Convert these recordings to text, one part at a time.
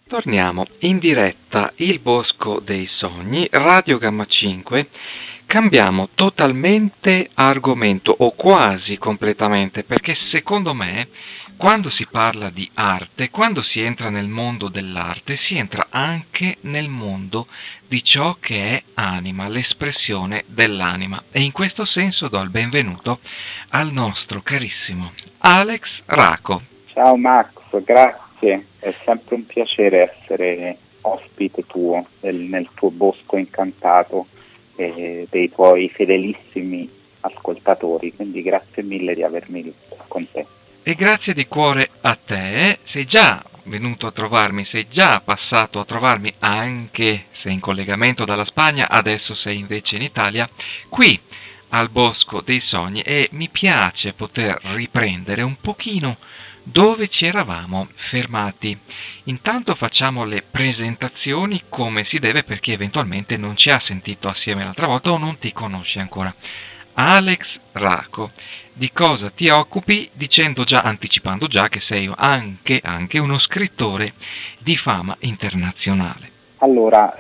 Torniamo in diretta Il Bosco dei Sogni, Radio Gamma 5. Cambiamo totalmente argomento o quasi completamente, perché secondo me quando si parla di arte, quando si entra nel mondo dell'arte, si entra anche nel mondo di ciò che è anima, l'espressione dell'anima. E in questo senso do il benvenuto al nostro carissimo Alex Raco. Ciao Max, grazie, è sempre un piacere essere ospite tuo nel tuo bosco incantato e dei tuoi fedelissimi ascoltatori, quindi grazie mille di avermi con te. E grazie di cuore a te, sei già venuto a trovarmi, sei già passato a trovarmi anche se in collegamento dalla Spagna, adesso sei invece in Italia, qui al Bosco dei Sogni, e mi piace poter riprendere un pochino dove ci eravamo fermati. Intanto facciamo le presentazioni come si deve per chi eventualmente non ci ha sentito assieme l'altra volta o non ti conosce ancora. Alex Raco, di cosa ti occupi, dicendo già, anticipando già che sei anche uno scrittore di fama internazionale. Allora,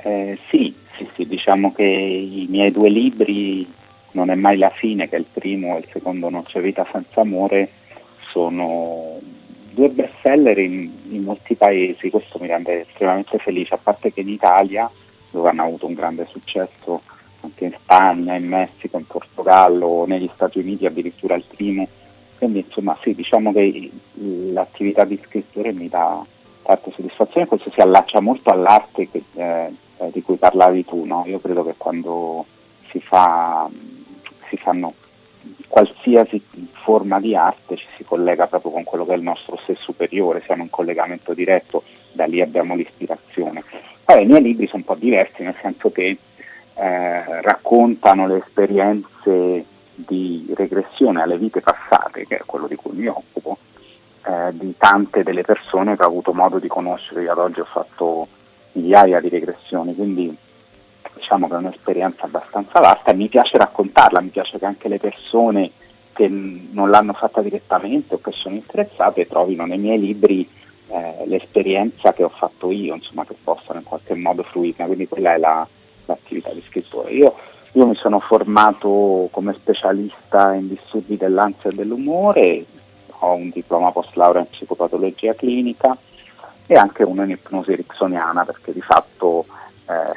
sì, diciamo che i miei due libri, Non è mai la fine, che è il primo, e il secondo Non c'è vita senza amore, sono due bestseller in molti paesi. Questo mi rende estremamente felice, a parte che in Italia, dove hanno avuto un grande successo, anche in Spagna, in Messico, in Portogallo, negli Stati Uniti addirittura il primo. Quindi insomma sì, diciamo che l'attività di scrittore mi dà tante soddisfazioni. Questo si allaccia molto all'arte di cui parlavi tu, no? Io credo che quando si fanno qualsiasi forma di arte ci si collega proprio con quello che è il nostro sé superiore, siamo in collegamento diretto, da lì abbiamo l'ispirazione. Poi i miei libri sono un po' diversi, nel senso che raccontano le esperienze di regressione alle vite passate, che è quello di cui mi occupo, di tante delle persone che ho avuto modo di conoscere. Io ad oggi ho fatto migliaia di regressioni, quindi diciamo che è un'esperienza abbastanza vasta e mi piace raccontarla, mi piace che anche le persone che non l'hanno fatta direttamente o che sono interessate trovino nei miei libri l'esperienza che ho fatto io, insomma, che possano in qualche modo fruirne, quindi quella è l'attività di scrittore. Io mi sono formato come specialista in disturbi dell'ansia e dell'umore, ho un diploma post laurea in psicopatologia clinica e anche uno in ipnosi ericksoniana, perché di fatto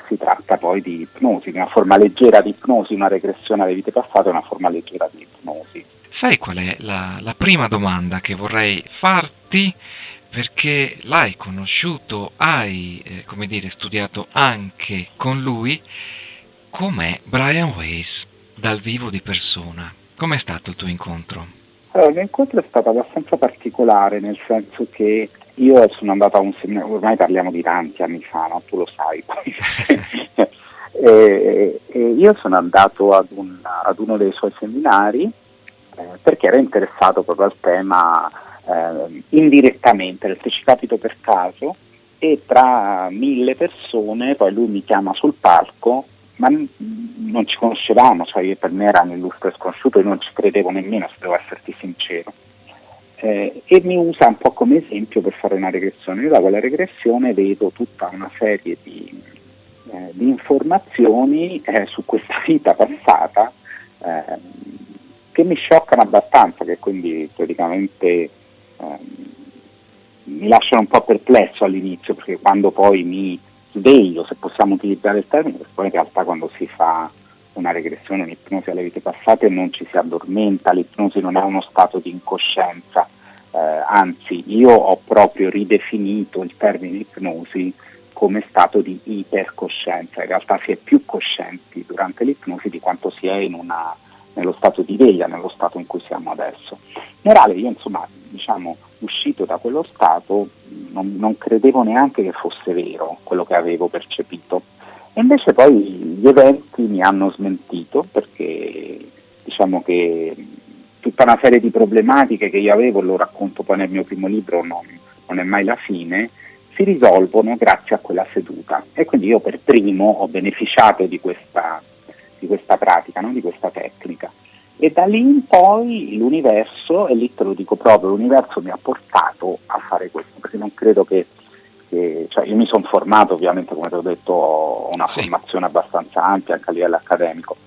si tratta poi di ipnosi, di una forma leggera di ipnosi, una regressione alle vite passate è una forma leggera di ipnosi. Sai qual è la prima domanda che vorrei farti? Perché l'hai conosciuto, hai, studiato anche con lui. Com'è Brian Weiss dal vivo di persona? Com'è stato il tuo incontro? Allora, l'incontro è stato abbastanza particolare, nel senso che io sono andato a un seminario, ormai parliamo di tanti anni fa, no? Tu lo sai poi. e io sono andato ad uno dei suoi seminari perché ero interessato proprio al tema indirettamente, perché ci capito per caso, e tra 1000 persone poi lui mi chiama sul palco, ma non ci conoscevamo, cioè per me era un illustre sconosciuto e non ci credevo nemmeno, se devo esserti sincero. E mi usa un po' come esempio per fare una regressione. Io da quella regressione vedo tutta una serie di informazioni su questa vita passata che mi scioccano abbastanza, che quindi praticamente mi lasciano un po' perplesso all'inizio, perché quando poi mi sveglio, se possiamo utilizzare il termine, perché poi in realtà quando si fa una regressione, un'ipnosi alle vite passate, non ci si addormenta, l'ipnosi non è uno stato di incoscienza, anzi io ho proprio ridefinito il termine ipnosi come stato di ipercoscienza. In realtà si è più coscienti durante l'ipnosi di quanto si è nello stato di veglia, nello stato in cui siamo adesso. In generale io insomma, diciamo, uscito da quello stato non credevo neanche che fosse vero quello che avevo percepito, e invece poi gli eventi mi hanno smentito, perché diciamo che tutta una serie di problematiche che io avevo, lo racconto poi nel mio primo libro, non è mai la fine, si risolvono grazie a quella seduta, e quindi io per primo ho beneficiato di questa pratica, no? Di questa tecnica. E da lì in poi l'universo, e lì te lo dico proprio, l'universo mi ha portato a fare questo, perché non credo che cioè io mi sono formato, ovviamente, come ti ho detto, ho una Sì. formazione abbastanza ampia anche a livello accademico,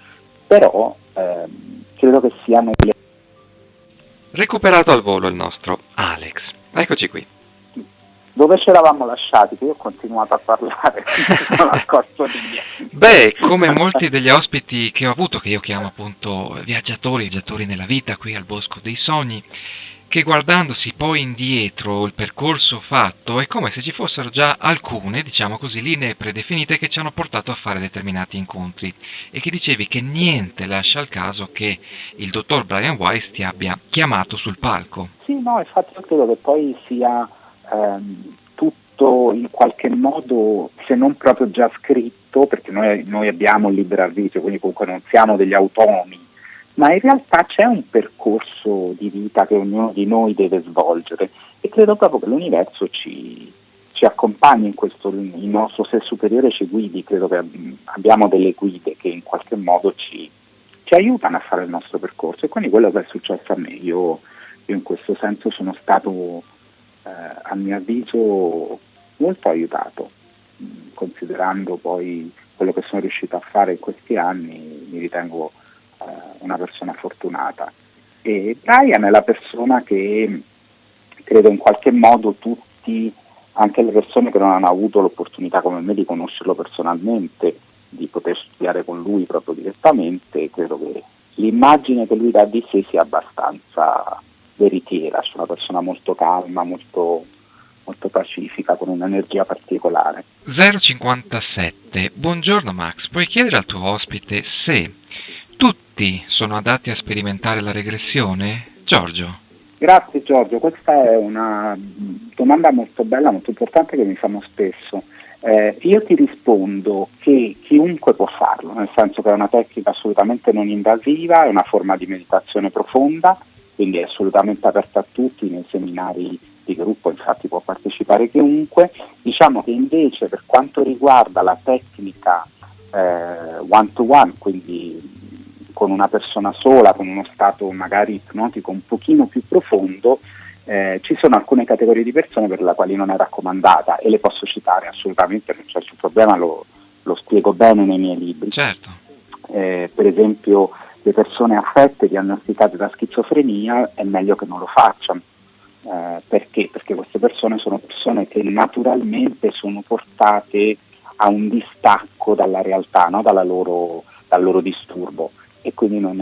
però credo che siano Recuperato al volo il nostro Alex. Eccoci qui. dove ci eravamo lasciati, che io ho continuato a parlare, non sono accorto di niente. Beh, come molti degli ospiti che ho avuto, che io chiamo appunto viaggiatori nella vita qui al Bosco dei Sogni, che guardandosi poi indietro il percorso fatto è come se ci fossero già alcune, diciamo così, linee predefinite che ci hanno portato a fare determinati incontri e che dicevi che niente lascia al caso che il dottor Brian Weiss ti abbia chiamato sul palco. Sì, no, infatti io credo che poi sia tutto in qualche modo, se non proprio già scritto, perché noi abbiamo il libero arbitrio, quindi comunque non siamo degli automi, ma in realtà c'è un percorso di vita che ognuno di noi deve svolgere e credo proprio che l'universo ci accompagni in questo, il nostro sé superiore ci guidi, credo che abbiamo delle guide che in qualche modo ci aiutano a fare il nostro percorso, e quindi quello che è successo a me, io in questo senso sono stato a mio avviso molto aiutato, considerando poi quello che sono riuscito a fare in questi anni, mi ritengo una persona fortunata. E Brian è la persona che credo in qualche modo tutti, anche le persone che non hanno avuto l'opportunità come me di conoscerlo personalmente, di poter studiare con lui proprio direttamente, credo che l'immagine che lui dà di sé sia abbastanza veritiera, c'è una persona molto calma, molto, molto pacifica, con un'energia particolare. 057. Buongiorno Max, puoi chiedere al tuo ospite se tutti sono adatti a sperimentare la regressione? Giorgio. Grazie Giorgio, questa è una domanda molto bella, molto importante che mi fanno spesso. Io ti rispondo che chiunque può farlo, nel senso che è una tecnica assolutamente non invasiva, è una forma di meditazione profonda, quindi è assolutamente aperta a tutti, nei seminari di gruppo infatti può partecipare chiunque. Diciamo che invece per quanto riguarda la tecnica one to one, quindi con una persona sola, con uno stato magari ipnotico un pochino più profondo, ci sono alcune categorie di persone per le quali non è raccomandata, e le posso citare assolutamente, non c'è nessun problema, lo spiego bene nei miei libri. Certo. Per esempio le persone affette, diagnosticate da schizofrenia, è meglio che non lo facciano. Perché? Perché queste persone sono persone che naturalmente sono portate a un distacco dalla realtà, no? dal loro disturbo, e quindi non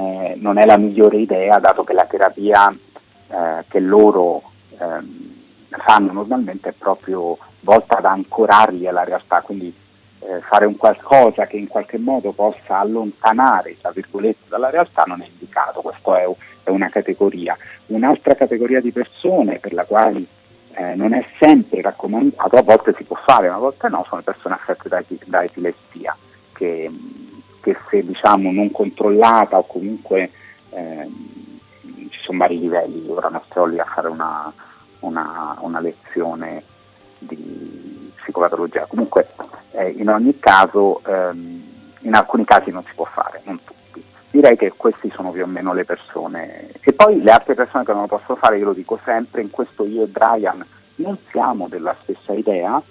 è la migliore idea, dato che la terapia che loro fanno normalmente è proprio volta ad ancorarli alla realtà, quindi fare un qualcosa che in qualche modo possa allontanare, tra virgolette, dalla realtà non è indicato. Questa è una categoria. Un'altra categoria di persone per la quale non è sempre raccomandato, a volte si può fare, ma a volte no, sono le persone affette da epilessia, che se diciamo non controllata, o comunque ci sono vari livelli, ora non sto lì a fare una lezione di psicopatologia, comunque in ogni caso in alcuni casi non si può fare, non tutti. Direi che questi sono più o meno le persone, e poi le altre persone che non lo possono fare, io lo dico sempre, in questo io e Brian non siamo della stessa idea.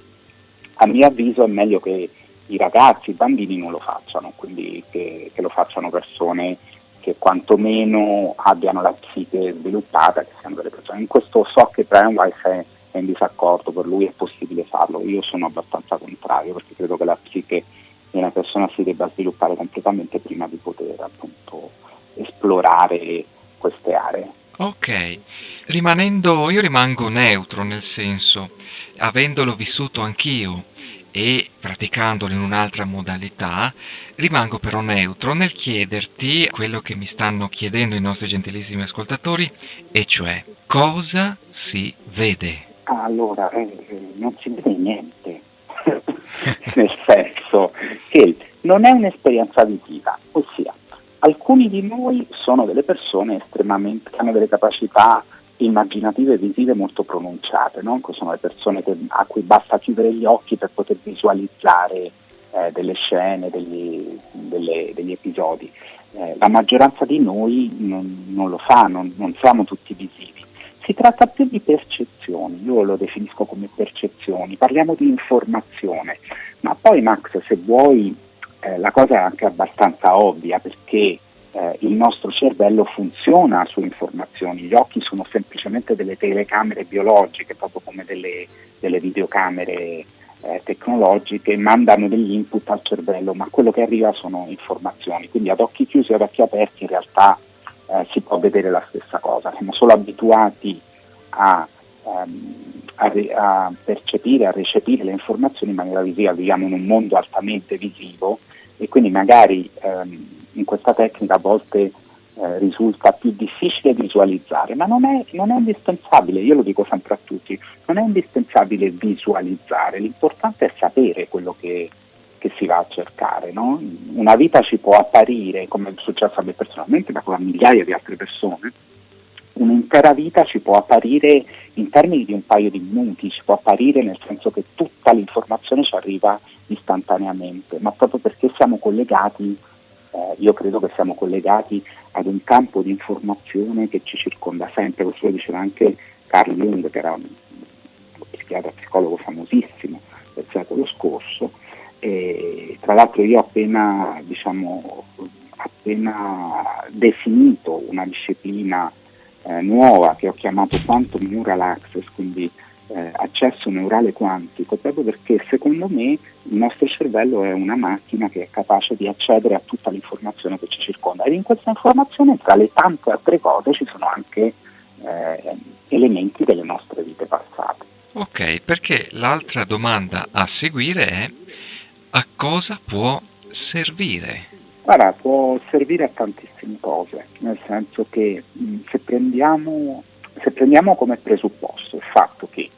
A mio avviso è meglio che i ragazzi, i bambini non lo facciano, quindi che lo facciano persone che quantomeno abbiano la psiche sviluppata, che siano delle persone. In questo so che Brian Weiss è in disaccordo, per lui è possibile farlo, io sono abbastanza contrario, perché credo che la psiche di una persona si debba sviluppare completamente prima di poter appunto esplorare queste aree. Ok, io rimango neutro, nel senso, avendolo vissuto anch'io e praticandolo in un'altra modalità, rimango però neutro nel chiederti quello che mi stanno chiedendo i nostri gentilissimi ascoltatori, e cioè cosa si vede? Allora, non si vede niente, nel senso che non è un'esperienza visiva, ossia alcuni di noi sono delle persone estremamente che hanno delle capacità immaginative e visive molto pronunciate, no? Sono le persone a cui basta chiudere gli occhi per poter visualizzare delle scene, degli episodi. La maggioranza di noi non lo fa, non siamo tutti visivi. Si tratta più di percezioni, io lo definisco come percezioni, parliamo di informazione, ma poi Max, se vuoi, la cosa è anche abbastanza ovvia, perché il nostro cervello funziona su informazioni, gli occhi sono semplicemente delle telecamere biologiche, proprio come delle videocamere tecnologiche, mandano degli input al cervello, ma quello che arriva sono informazioni, quindi ad occhi chiusi e ad occhi aperti in realtà si può vedere la stessa cosa. Siamo solo abituati a percepire, a recepire le informazioni in maniera visiva, viviamo in un mondo altamente visivo e quindi magari in questa tecnica a volte risulta più difficile visualizzare, ma non è indispensabile, io lo dico sempre a tutti, non è indispensabile visualizzare, l'importante è sapere quello che si va a cercare, no? Una vita ci può apparire, come è successo a me personalmente, ma con migliaia di altre persone, un'intera vita ci può apparire in termini di un paio di minuti, ci può apparire nel senso che tutta l'informazione ci arriva istantaneamente, ma proprio perché siamo collegati, io credo che siamo collegati ad un campo di informazione che ci circonda sempre, questo lo diceva anche Carl Jung, che era un psichiatra psicologo famosissimo del secolo scorso. E tra l'altro io ho appena definito una disciplina nuova che ho chiamato Quantum Neural Access, quindi accesso neurale quantico, proprio perché secondo me il nostro cervello è una macchina che è capace di accedere a tutta l'informazione che ci circonda, ed in questa informazione, tra le tante altre cose, ci sono anche elementi delle nostre vite passate. Ok, perché l'altra domanda a seguire è: a cosa può servire? Guarda, può servire a tantissime cose, nel senso che se prendiamo come presupposto il fatto che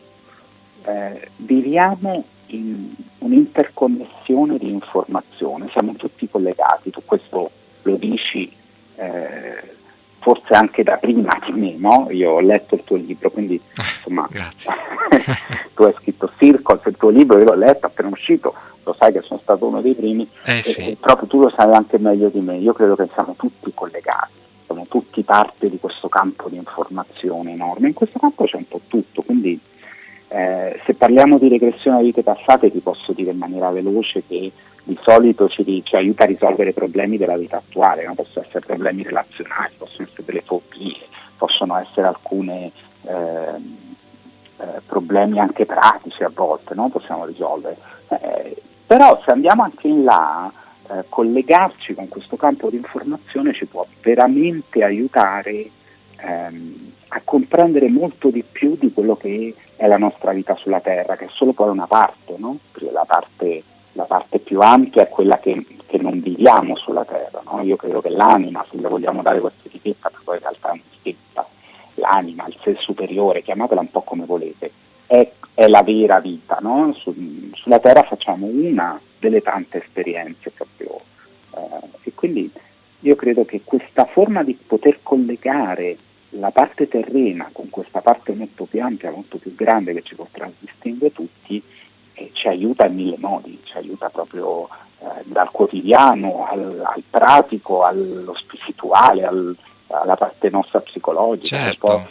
viviamo in un'interconnessione di informazione, siamo tutti collegati, tu questo lo dici forse anche da prima di me, no? Io ho letto il tuo libro, quindi insomma Grazie. tu hai scritto Circles, il tuo libro, io l'ho letto appena uscito, lo sai che sono stato uno dei primi, Sì. e proprio tu lo sai anche meglio di me, io credo che siamo tutti collegati, siamo tutti parte di questo campo di informazione enorme, in questo campo c'è un po' tutto, quindi se parliamo di regressione a vite passate ti posso dire in maniera veloce che di solito ci aiuta a risolvere problemi della vita attuale, no? Possono essere problemi relazionali, possono essere delle fobie, possono essere alcune problemi anche pratici a volte, no? Possiamo risolvere. Però se andiamo anche in là, collegarci con questo campo di informazione ci può veramente aiutare a comprendere molto di più di quello che è la nostra vita sulla Terra, che è solo poi una parte, no? La parte più ampia è quella che non viviamo sulla Terra, no? Io credo che l'anima, se le vogliamo dare questa etichetta, perché poi in realtà è un'etichetta, l'anima, il sé superiore, chiamatela un po' come volete, è la vera vita, no? Sulla Terra facciamo una delle tante esperienze proprio, e quindi io credo che questa forma di poter collegare la parte terrena con questa parte molto più ampia, molto più grande che ci contraddistingue tutti, ci aiuta in mille modi, ci aiuta proprio dal quotidiano al pratico, allo spirituale, alla parte nostra psicologica, certo.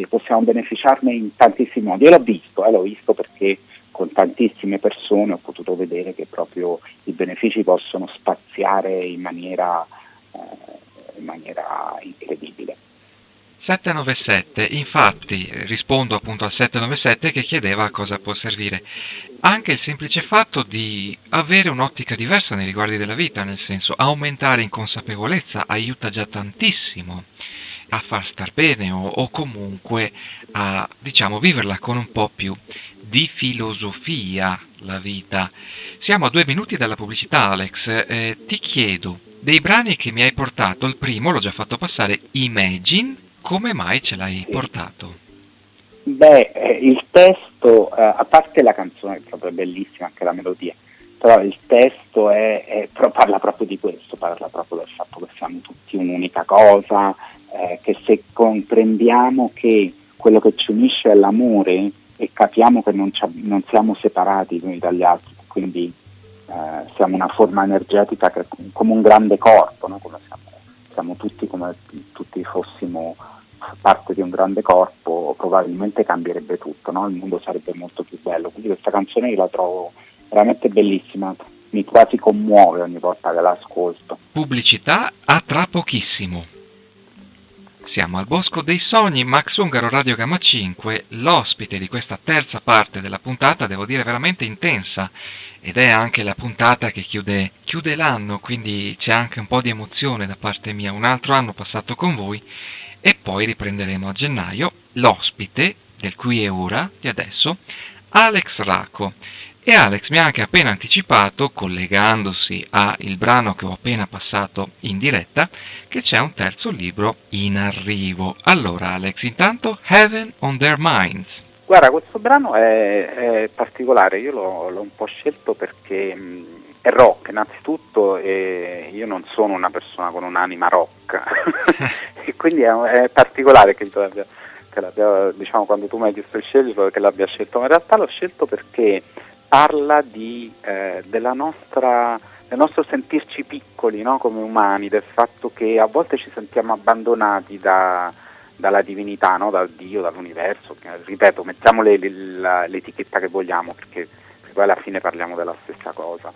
possiamo beneficiarne in tantissimi modi. Io l'ho visto perché con tantissime persone ho potuto vedere che proprio i benefici possono spaziare in maniera incredibile. 797, infatti rispondo appunto al 797 che chiedeva a cosa può servire. Anche il semplice fatto di avere un'ottica diversa nei riguardi della vita, nel senso aumentare in consapevolezza, aiuta già tantissimo a far star bene o comunque a, diciamo, viverla con un po' più di filosofia la vita. Siamo a 2 minuti dalla pubblicità, Alex. Ti chiedo, dei brani che mi hai portato, il primo l'ho già fatto passare, Imagine, come mai ce l'hai portato? Beh, il testo, a parte la canzone, è proprio bellissima, anche la melodia, però il testo parla proprio di questo, parla proprio del fatto che siamo tutti un'unica cosa, che se comprendiamo che quello che ci unisce è l'amore e capiamo che non siamo separati l'uni dagli altri, quindi siamo una forma energetica che è come un grande corpo, no? Come siamo tutti come tutti fossimo parte di un grande corpo, probabilmente cambierebbe tutto, no? Il mondo sarebbe molto più bello. Quindi questa canzone io la trovo veramente bellissima, mi quasi commuove ogni volta che l'ascolto. Pubblicità a tra pochissimo. Siamo al Bosco dei Sogni, Max Ungaro, Radio Gamma 5, l'ospite di questa terza parte della puntata, devo dire veramente intensa, ed è anche la puntata che chiude l'anno, quindi c'è anche un po' di emozione da parte mia, un altro anno passato con voi, e poi riprenderemo a gennaio l'ospite del qui e ora di adesso, Alex Racco. E Alex mi ha anche appena anticipato, collegandosi al brano che ho appena passato in diretta, che c'è un terzo libro in arrivo. Allora Alex, intanto Heaven on Their Minds. Guarda, questo brano è particolare, io l'ho un po' scelto perché è rock innanzitutto, e io non sono una persona con un'anima rock, e quindi è particolare che diciamo, quando tu mi hai chiesto di sceglierlo, che l'abbia scelto, ma in realtà l'ho scelto perché parla del nostro sentirci piccoli, no? Come umani, del fatto che a volte ci sentiamo abbandonati dalla divinità, no? Dal Dio, dall'universo, ripeto, mettiamo l'etichetta che vogliamo, perché poi alla fine parliamo della stessa cosa.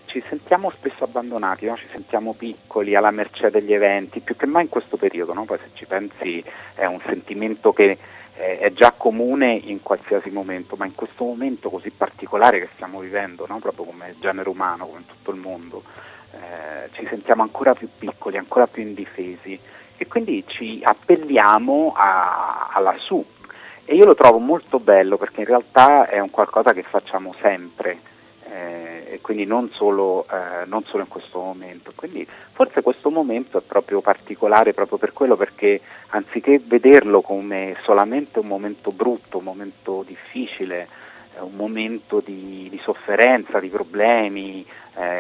Ci sentiamo spesso abbandonati, no? Ci sentiamo piccoli, alla mercé degli eventi, più che mai in questo periodo, no? Poi se ci pensi è un sentimento che è già comune in qualsiasi momento, ma in questo momento così particolare che stiamo vivendo, no? Proprio come genere umano, come in tutto il mondo, ci sentiamo ancora più piccoli, ancora più indifesi, e quindi ci appelliamo a lassù, e io lo trovo molto bello perché in realtà è un qualcosa che facciamo sempre, e quindi non solo in questo momento. Quindi forse questo momento è proprio particolare proprio per quello, perché anziché vederlo come solamente un momento brutto, un momento difficile, un momento di sofferenza, di problemi,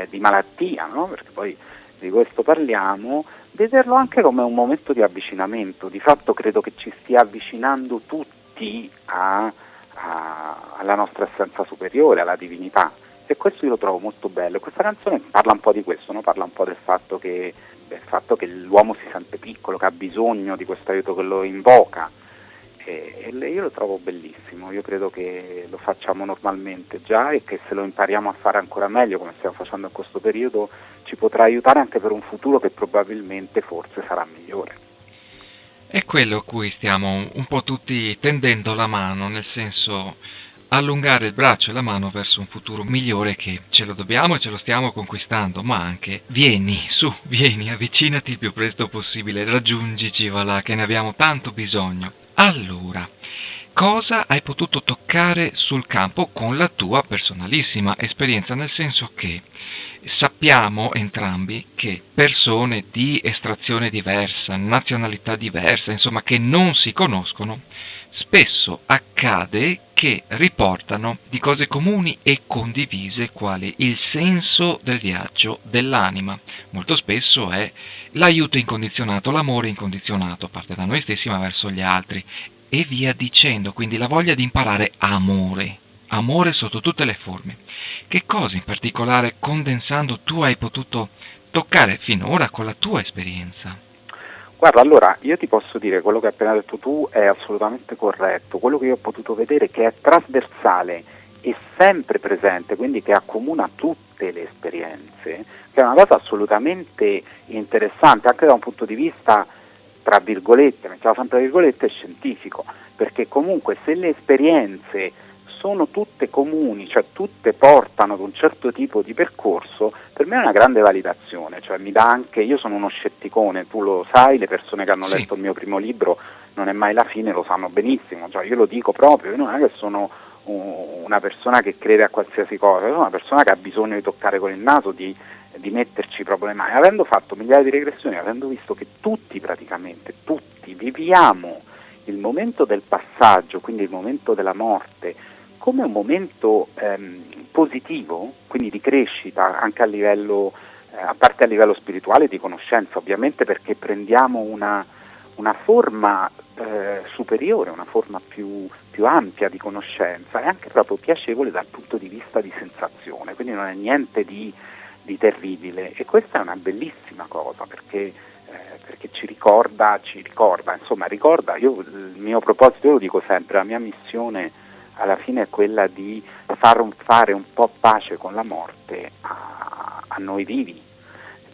di malattia, no? Perché poi di questo parliamo, vederlo anche come un momento di avvicinamento. Di fatto credo che ci stia avvicinando tutti alla nostra essenza superiore, alla divinità, e questo io lo trovo molto bello. Questa canzone parla un po' di questo, no? Parla un po' del fatto che l'uomo si sente piccolo, che ha bisogno di questo aiuto che lo invoca, e io lo trovo bellissimo. Io credo che lo facciamo normalmente già, e che se lo impariamo a fare ancora meglio, come stiamo facendo in questo periodo, ci potrà aiutare anche per un futuro che probabilmente forse sarà migliore. È quello a cui stiamo un po' tutti tendendo la mano, nel senso allungare il braccio e la mano verso un futuro migliore, che ce lo dobbiamo e ce lo stiamo conquistando, ma anche vieni, su, vieni, avvicinati il più presto possibile, raggiungici, va là, che ne abbiamo tanto bisogno. Allora, cosa hai potuto toccare sul campo con la tua personalissima esperienza? Nel senso che sappiamo entrambi che persone di estrazione diversa, nazionalità diversa, insomma che non si conoscono, spesso accade che riportano di cose comuni e condivise, quali il senso del viaggio dell'anima. Molto spesso è l'aiuto incondizionato, l'amore incondizionato, parte da noi stessi ma verso gli altri, e via dicendo, quindi la voglia di imparare amore sotto tutte le forme. Che cosa in particolare, condensando, tu hai potuto toccare finora con la tua esperienza? Guarda, allora, io ti posso dire, quello che hai appena detto tu è assolutamente corretto. Quello che io ho potuto vedere, che è trasversale e sempre presente, quindi che accomuna tutte le esperienze, che è una cosa assolutamente interessante anche da un punto di vista, tra virgolette, mettiamo sempre virgolette, scientifico, perché comunque se le esperienze sono tutte comuni, cioè tutte portano ad un certo tipo di percorso, per me è una grande validazione, cioè mi dà anche, io sono uno scetticone, tu lo sai, le persone che hanno letto il mio primo libro, Non è mai la fine, lo sanno benissimo, cioè io lo dico proprio, io non è che sono una persona che crede a qualsiasi cosa, sono una persona che ha bisogno di toccare con il naso, di metterci proprio le mani. Avendo fatto migliaia di regressioni, avendo visto che praticamente tutti, viviamo il momento del passaggio, quindi il momento della morte, come un momento positivo, quindi di crescita, anche a livello, a parte a livello spirituale, di conoscenza ovviamente, perché prendiamo una forma superiore, una forma più ampia di conoscenza, e anche proprio piacevole dal punto di vista di sensazione, quindi non è niente di terribile, e questa è una bellissima cosa, perché perché ci ricorda, insomma ricorda, io il mio proposito, io lo dico sempre, la mia missione alla fine è quella di fare un po' pace con la morte a noi vivi,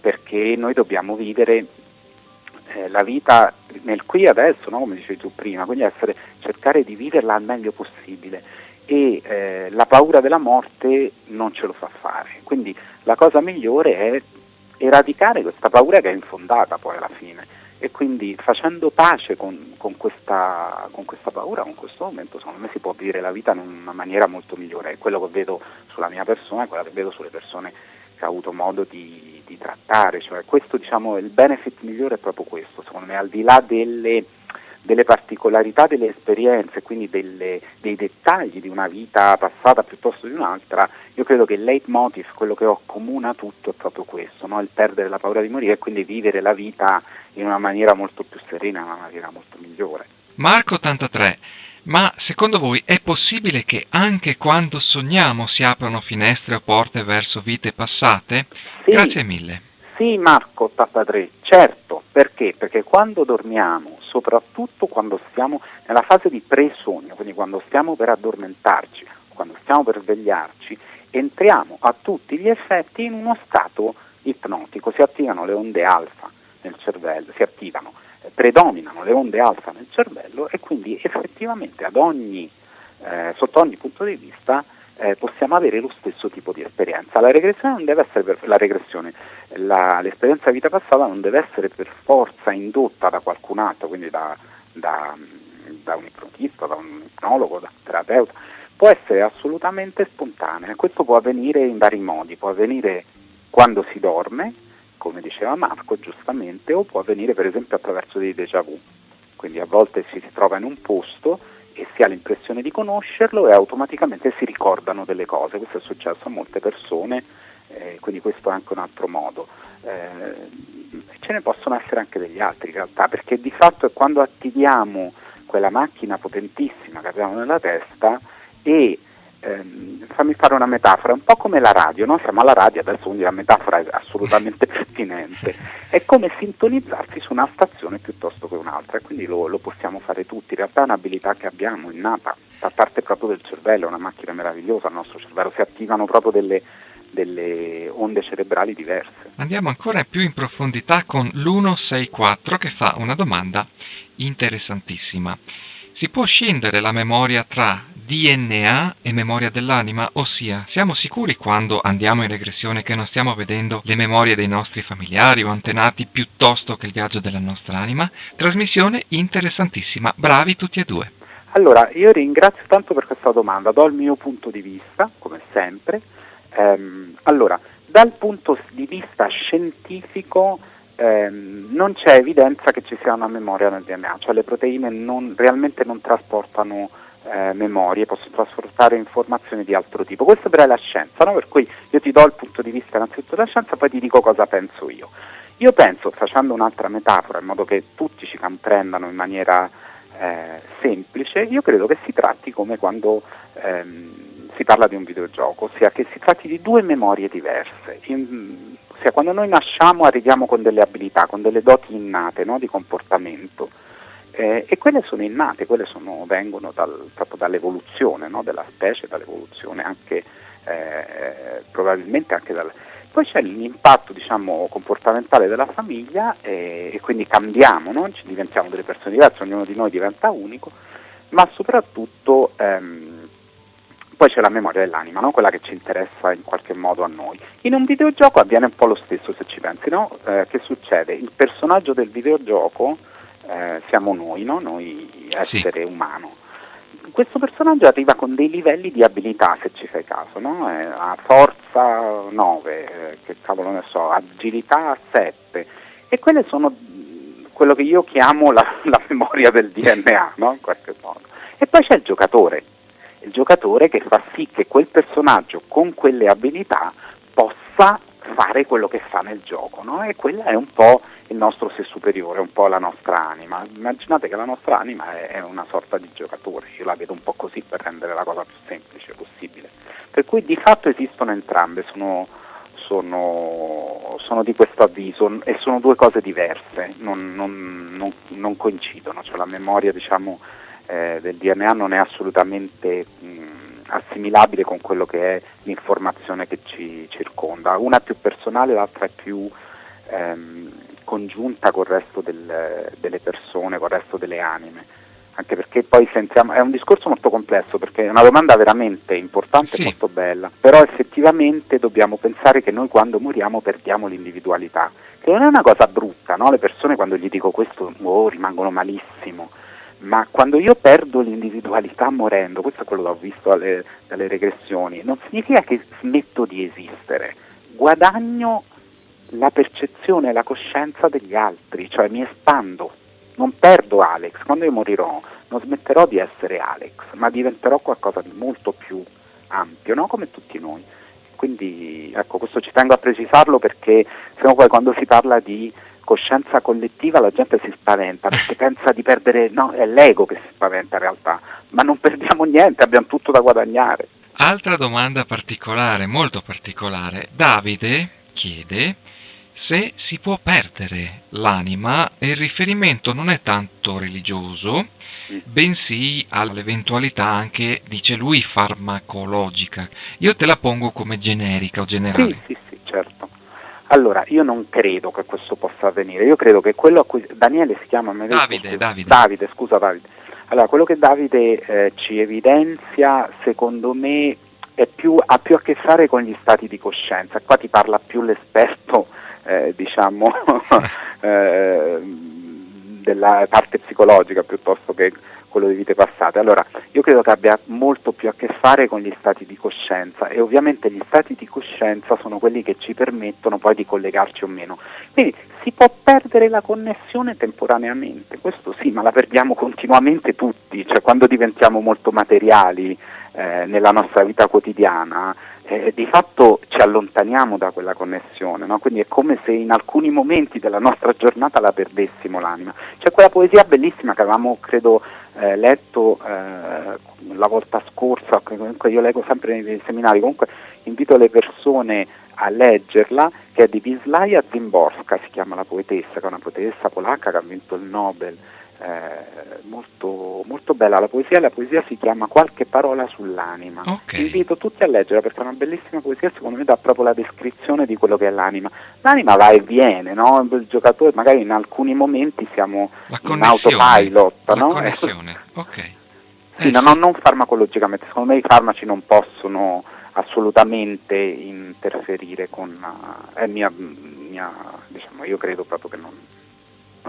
perché noi dobbiamo vivere la vita nel qui e adesso, no? Come dicevi tu prima, quindi cercare di viverla al meglio possibile, e la paura della morte non ce lo fa fare, quindi la cosa migliore è eradicare questa paura che è infondata poi alla fine, e quindi facendo pace con questa paura, con questo momento, secondo me si può vivere la vita in una maniera molto migliore. È quello che vedo sulla mia persona, è quello che vedo sulle persone che ho avuto modo di trattare, cioè questo, diciamo, il benefit migliore è proprio questo, secondo me, al di là delle particolarità delle esperienze, quindi dei dettagli di una vita passata piuttosto di un'altra. Io credo che il leitmotiv, quello che accomuna tutto, è proprio questo, no? Il perdere la paura di morire e quindi vivere la vita in una maniera molto più serena, in una maniera molto migliore. Marco 83, ma secondo voi è possibile che anche quando sogniamo si aprano finestre o porte verso vite passate? Sì, Grazie mille. sì, Marco 83, certo, perché? Perché quando dormiamo, soprattutto quando stiamo nella fase di pre-sogno, quindi quando stiamo per addormentarci, quando stiamo per svegliarci, entriamo a tutti gli effetti in uno stato ipnotico, si attivano le onde alfa nel cervello, predominano le onde alfa nel cervello, e quindi effettivamente sotto ogni punto di vista possiamo avere lo stesso tipo di esperienza. La regressione non deve essere l'esperienza vita passata non deve essere per forza indotta da qualcun altro, quindi da un ipnotista, da un ipnologo, da un terapeuta. Può essere assolutamente spontanea. Questo può avvenire in vari modi, può avvenire quando si dorme, come diceva Marco giustamente, o può avvenire per esempio attraverso dei déjà vu. Quindi a volte si trova in un posto e si ha l'impressione di conoscerlo e automaticamente si ricordano delle cose. Questo è successo a molte persone, quindi questo è anche un altro modo. Ce ne possono essere anche degli altri in realtà, perché di fatto è quando attiviamo quella macchina potentissima che abbiamo nella testa, e fammi fare una metafora, un po' come la radio, no? Siamo alla radio adesso, quindi la metafora è assolutamente pertinente, è come sintonizzarsi su una stazione piuttosto che un'altra, e quindi lo possiamo fare tutti. In realtà è un'abilità che abbiamo innata, fa parte proprio del cervello, è una macchina meravigliosa, il nostro cervello, si attivano proprio delle onde cerebrali diverse. Andiamo ancora più in profondità con l'164 che fa una domanda interessantissima. Si può scindere la memoria tra DNA e memoria dell'anima? Ossia, siamo sicuri quando andiamo in regressione che non stiamo vedendo le memorie dei nostri familiari o antenati piuttosto che il viaggio della nostra anima? Trasmissione interessantissima, bravi tutti e due. Allora, io ringrazio tanto per questa domanda, do il mio punto di vista, come sempre. Allora, dal punto di vista scientifico non c'è evidenza che ci sia una memoria nel DNA, cioè le proteine realmente non trasportano memorie, possono trasportare informazioni di altro tipo. Questo però è la scienza, no? Per cui io ti do il punto di vista innanzitutto della scienza, poi ti dico cosa penso io. Io penso, facendo un'altra metafora, in modo che tutti ci comprendano in maniera semplice, io credo che si tratti come quando si parla di un videogioco, ossia che si tratti di due memorie diverse. Ossia, quando noi nasciamo arriviamo con delle abilità, con delle doti innate, no, di comportamento, e quelle sono innate, vengono proprio dall'evoluzione, no, della specie, dall'evoluzione anche probabilmente anche Poi c'è l'impatto, diciamo, comportamentale della famiglia, e quindi cambiamo, no? Ci diventiamo delle persone diverse, ognuno di noi diventa unico, ma soprattutto poi c'è la memoria dell'anima, no? Quella che ci interessa in qualche modo a noi. In un videogioco avviene un po' lo stesso, se ci pensi, no? Che succede? Il personaggio del videogioco siamo noi, no? Noi essere umano. Questo personaggio arriva con dei livelli di abilità, se ci fai caso, no? A forza 9, che cavolo ne so, agilità 7, e quelle sono quello che io chiamo la memoria del DNA, no? In qualche modo. E poi c'è il giocatore che fa sì che quel personaggio con quelle abilità possa fare quello che fa nel gioco, no? E quella è un po' il nostro sé superiore, un po' la nostra anima. Immaginate che la nostra anima è una sorta di giocatore, io la vedo un po' così per rendere la cosa più semplice possibile. Per cui di fatto esistono entrambe, sono sono di questo avviso e sono due cose diverse, non coincidono, cioè la memoria diciamo del DNA non è assolutamente assimilabile con quello che è l'informazione che ci circonda, una è più personale, l'altra è più congiunta col resto delle persone, col resto delle anime, anche perché poi sentiamo, è un discorso molto complesso perché è una domanda veramente importante e molto bella, però effettivamente dobbiamo pensare che noi quando moriamo perdiamo l'individualità, che non è una cosa brutta, no? Le persone quando gli dico questo rimangono malissimo, ma quando io perdo l'individualità morendo, questo è quello che ho visto dalle regressioni, non significa che smetto di esistere, guadagno la percezione e la coscienza degli altri, cioè mi espando, non perdo Alex, quando io morirò non smetterò di essere Alex, ma diventerò qualcosa di molto più ampio, no? Come tutti noi. Quindi ecco, questo ci tengo a precisarlo perché sennò poi quando si parla di coscienza collettiva la gente si spaventa perché pensa di perdere, no, è l'ego che si spaventa in realtà, ma non perdiamo niente, abbiamo tutto da guadagnare. Altra domanda particolare, molto particolare. Davide chiede se si può perdere l'anima e il riferimento non è tanto religioso, bensì all'eventualità anche, dice lui, farmacologica. Io te la pongo come generica o generale. Sì, certo. Allora, io non credo che questo possa avvenire, io credo che quello a cui Daniele si chiama Davide, scusa Davide. Allora, quello che Davide ci evidenzia, secondo me, ha più a che fare con gli stati di coscienza. Qua ti parla più l'esperto, diciamo, della parte psicologica piuttosto che quello di vite passate. Allora, io credo che abbia molto più a che fare con gli stati di coscienza e ovviamente gli stati di coscienza sono quelli che ci permettono poi di collegarci o meno. Quindi si può perdere la connessione temporaneamente, questo sì, ma la perdiamo continuamente tutti, cioè quando diventiamo molto materiali nella nostra vita quotidiana, di fatto ci allontaniamo da quella connessione, no? Quindi è come se in alcuni momenti della nostra giornata la perdessimo l'anima. C'è quella poesia bellissima che avevamo, credo, letto la volta scorsa, comunque io leggo sempre nei seminari, comunque invito le persone a leggerla, che è di Wisława Szymborska, si chiama la poetessa, che è una poetessa polacca che ha vinto il Nobel, molto, molto bella la poesia si chiama Qualche parola sull'anima. Okay. Invito tutti a leggerla perché è una bellissima poesia, secondo me dà proprio la descrizione di quello che è l'anima. L'anima va e viene, no? Il giocatore magari in alcuni momenti siamo in autopilot, la connessione, ok. Sì, non farmacologicamente, secondo me i farmaci non possono assolutamente interferire con diciamo, io credo proprio che non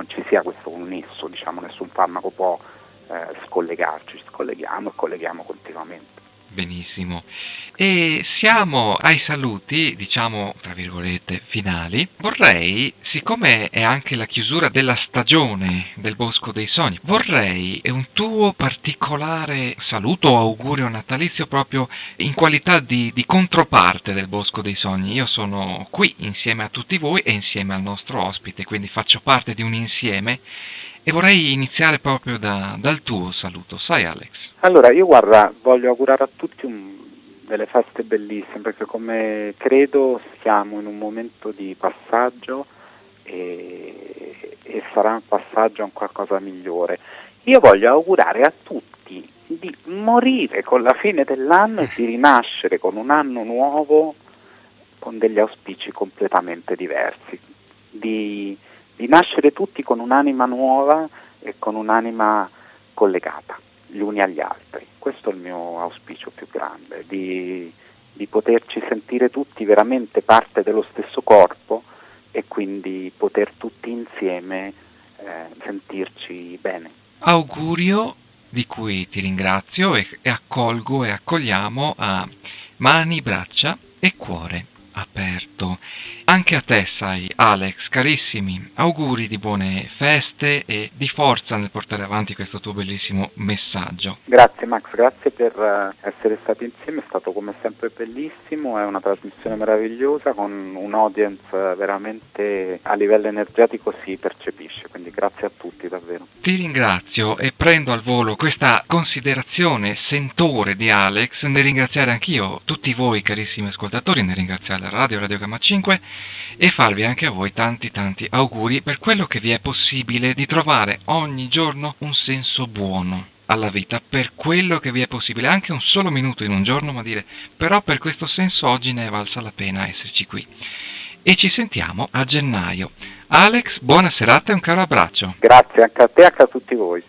ci sia questo nesso, diciamo, nessun farmaco può scollegarci, ci scolleghiamo e colleghiamo continuamente. Benissimo. E siamo ai saluti, diciamo, tra virgolette, finali. Vorrei, siccome è anche la chiusura della stagione del Bosco dei Sogni, vorrei un tuo particolare saluto o augurio natalizio proprio in qualità di controparte del Bosco dei Sogni. Io sono qui insieme a tutti voi e insieme al nostro ospite, quindi faccio parte di un insieme. E vorrei iniziare proprio dal tuo saluto, sai Alex? Allora, io guarda, voglio augurare a tutti delle feste bellissime, perché come credo siamo in un momento di passaggio e sarà un passaggio a un qualcosa migliore. Io voglio augurare a tutti di morire con la fine dell'anno e di rinascere con un anno nuovo con degli auspici completamente diversi, di nascere tutti con un'anima nuova e con un'anima collegata gli uni agli altri. Questo è il mio auspicio più grande, di poterci sentire tutti veramente parte dello stesso corpo e quindi poter tutti insieme sentirci bene. Augurio di cui ti ringrazio e accolgo e accogliamo a mani, braccia e cuore aperto. Anche a te, sai, Alex, carissimi, auguri di buone feste e di forza nel portare avanti questo tuo bellissimo messaggio. Grazie Max, grazie per essere stati insieme, è stato come sempre bellissimo, è una trasmissione meravigliosa con un audience veramente a livello energetico si percepisce, quindi grazie a tutti davvero. Ti ringrazio e prendo al volo questa considerazione sentore di Alex nel ringraziare anch'io tutti voi carissimi ascoltatori, nel ringraziare la Radio Gamma 5 e farvi anche a voi tanti auguri per quello che vi è possibile, di trovare ogni giorno un senso buono alla vita, per quello che vi è possibile, anche un solo minuto in un giorno, ma dire però per questo senso oggi ne è valsa la pena esserci qui. E ci sentiamo a gennaio. Alex, buona serata e un caro abbraccio. Grazie anche a te e anche a tutti voi.